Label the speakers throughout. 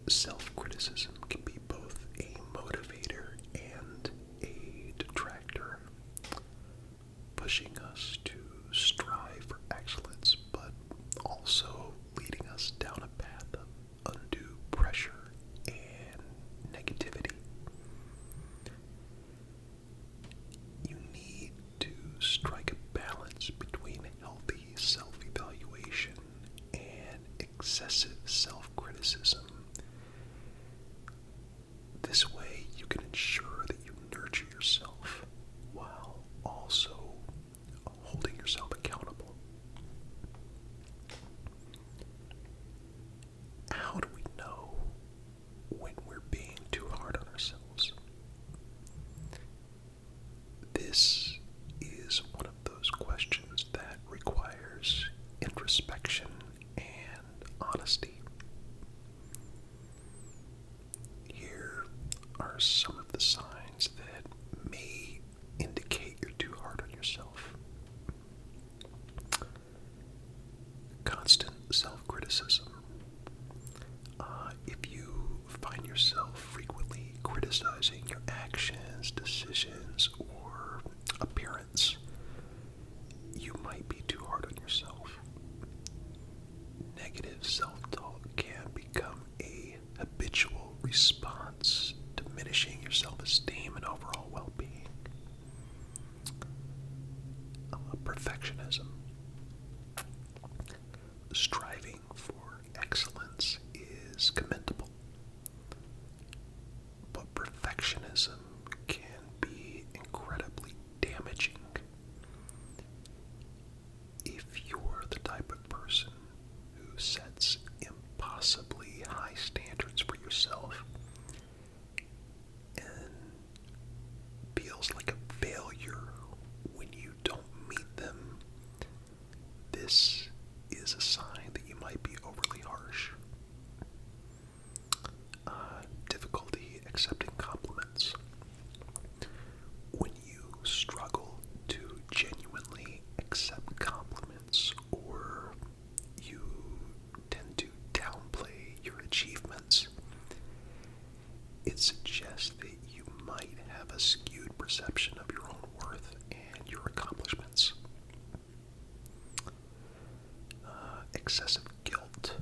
Speaker 1: Self-criticism can be both a motivator and a detractor, pushing us to strive for excellence, but also leading us down a path of undue pressure and negativity. You need to strike a balance between healthy self-evaluation and excessive self-criticism. This way, you can ensure that you nurture yourself while also holding yourself accountable. How do we know when we're being too hard on ourselves? This is one of those questions that requires introspection and honesty. Here are some of the signs that may indicate you're too hard on yourself. Constant self-criticism. If you find yourself frequently criticizing your actions, decisions, or appearance, you might be too hard on yourself. Negative self-talk can become a habitual response, diminishing your self-esteem and overall well-being. Perfectionism. Striving for excellence is commendable, but perfectionism can be incredibly damaging. If you're the type of person who sets impossibly high standards for yourself and feels like a failure when you don't meet them, this is a sign that you might be overly harsh. Difficulty accepting compliments. When you struggle to genuinely accept compliments, or you tend to downplay your achievements, it suggests that you might have a skewed perception of your own worth and your accomplishments. Excessive guilt.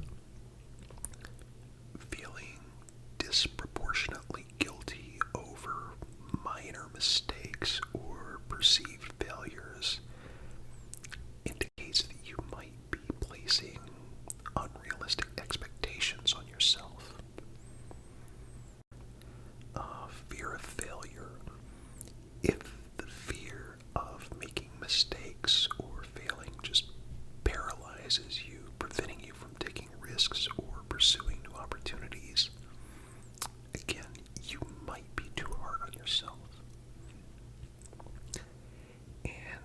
Speaker 1: Feeling disproportionately guilty over minor mistakes or perceived failures indicates that you might be placing unrealistic expectations on yourself. Fear of failure. If the fear of making mistakes or failing just paralyzes you, preventing you from taking risks or pursuing new opportunities, again, you might be too hard on yourself. And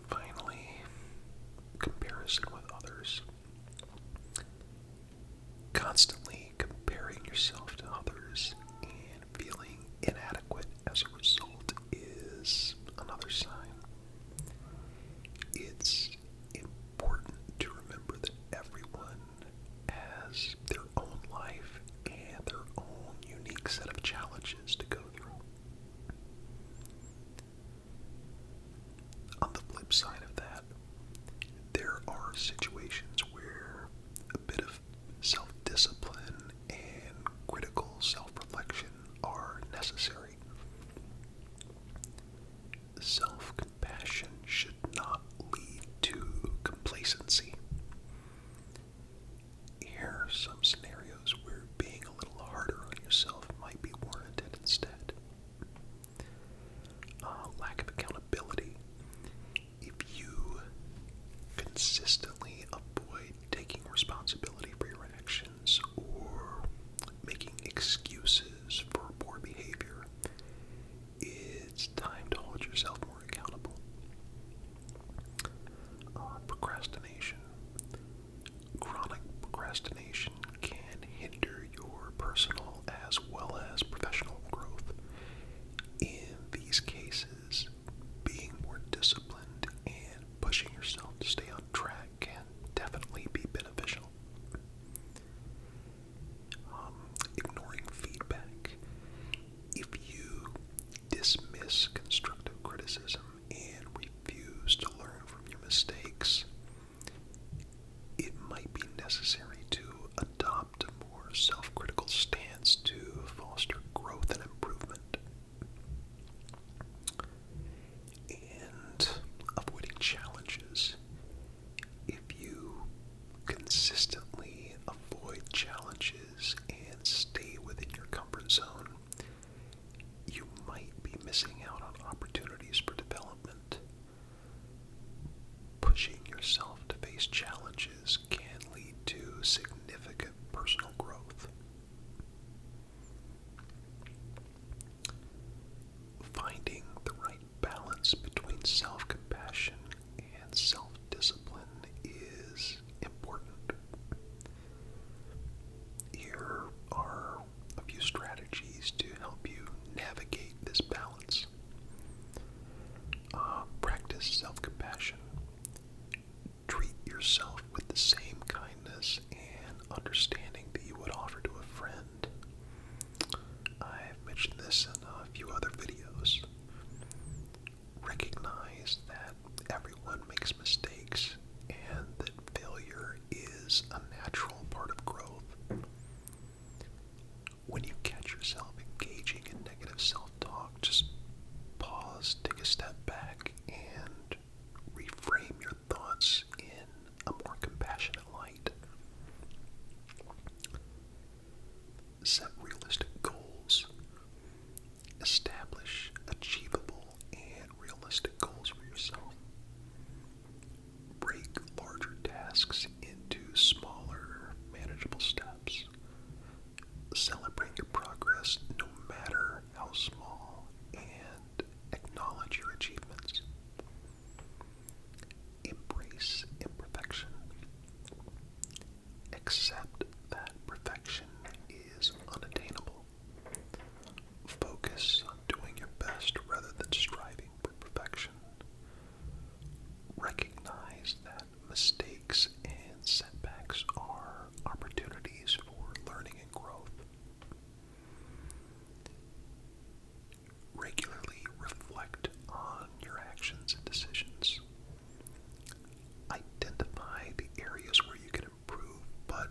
Speaker 1: finally, comparison with others. Constantly comparing yourself to others and feeling inadequate as a result is another sign. It's important to remember that everyone has their own life and their own unique set of challenges to go through. On the flip side of that, there are situations where a bit of self-discipline and critical self-reflection are necessary. Self-compassion should not lead to complacency. Here are some scenarios where being a little harder on yourself might be warranted instead. Lack of accountability. If you consistently avoid taking responsibility for your actions or making excuses for poor behavior, it's time to hold yourself more accountable. Procrastination. Chronic procrastination can hinder your personal as well as professional growth. In these cases, being more disciplined and pushing yourself to stay on track can definitely be beneficial. necessary to adopt a more self-critical stance to foster growth and improvement. And avoiding challenges. If you consistently avoid challenges and stay within your comfort zone, you might be missing out on opportunities for development. Pushing yourself to face challenges can lead to significant personal growth. Finding the right balance between self-compassion and self-discipline is important. Here are a few strategies to help you navigate this balance. Practice self-compassion. Treat yourself with the same kindness and understanding that you would offer to a friend. I've mentioned this in a few other videos. Recognize that everyone makes mistakes and that failure is a natural part of growth. When you catch yourself engaging in negative self-talk, just pause, take a step back, and reframe your thoughts in a more compassionate light. Set realistic goals. Establish achievable and realistic goals for yourself. Break larger tasks into smaller, manageable steps. Celebrate your progress no matter how small, and acknowledge your achievements. Embrace imperfection. Accept that perfection is unattainable. Focus on doing your best rather than striving for perfection. Recognize that mistakes and setbacks are opportunities for learning and growth. Regularly reflect on your actions and decisions. Identify the areas where you can improve, but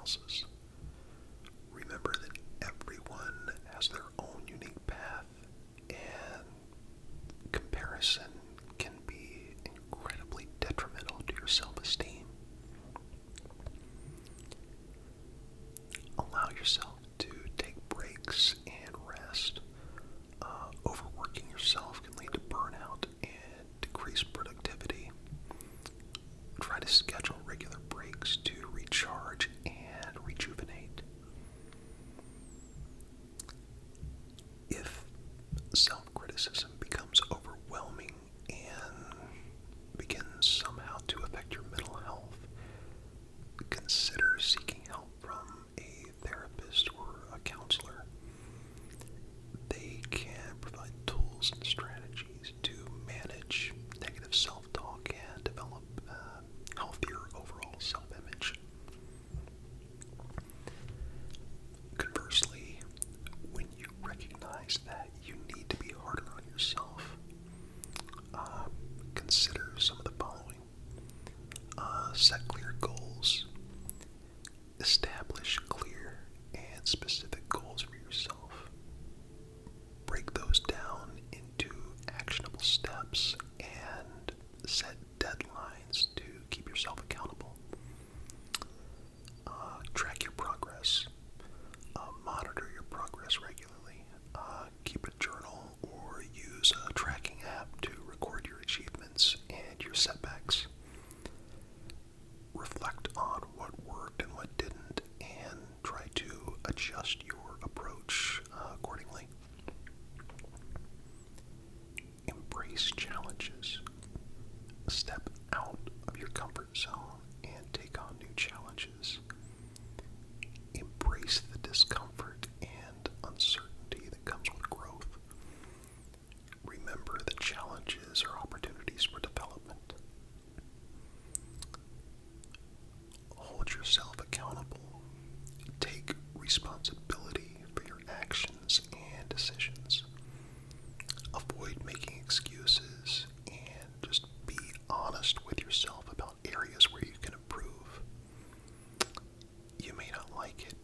Speaker 1: else's. Remember that everyone has their own unique path, and comparison can be incredibly detrimental to your self-esteem. Allow yourself to take breaks and rest. Overworking yourself can lead to burnout and decreased productivity. Try to schedule regular breaks to recharge and rejuvenate. If self-criticism becomes overwhelming and begins somehow to affect your mental health, consider seeking help from a therapist or a counselor. They can provide tools and strategies to manage negative self-talk and develop a healthier overall self-image. Conversely, when you recognize that you need to be harder on yourself, consider some of the following. Set clear goals. Establish clear and specific goals for yourself. Break those down into actionable steps and set deadlines to keep yourself accountable. Track your progress. Monitor your progress regularly. Keep a journal or use a tracking app to record your achievements and your setbacks. Reflect on what worked and what didn't, and try to adjust your approach accordingly. Embrace challenges. Step out of your comfort zone and take on new challenges. Embrace the discomfort and uncertainty that comes with growth. Remember that challenges are opportunities for development. Hold yourself accountable. Take responsibility for your actions and decisions. Avoid making excuses and just be honest with yourself about areas where you can improve. You may not like it,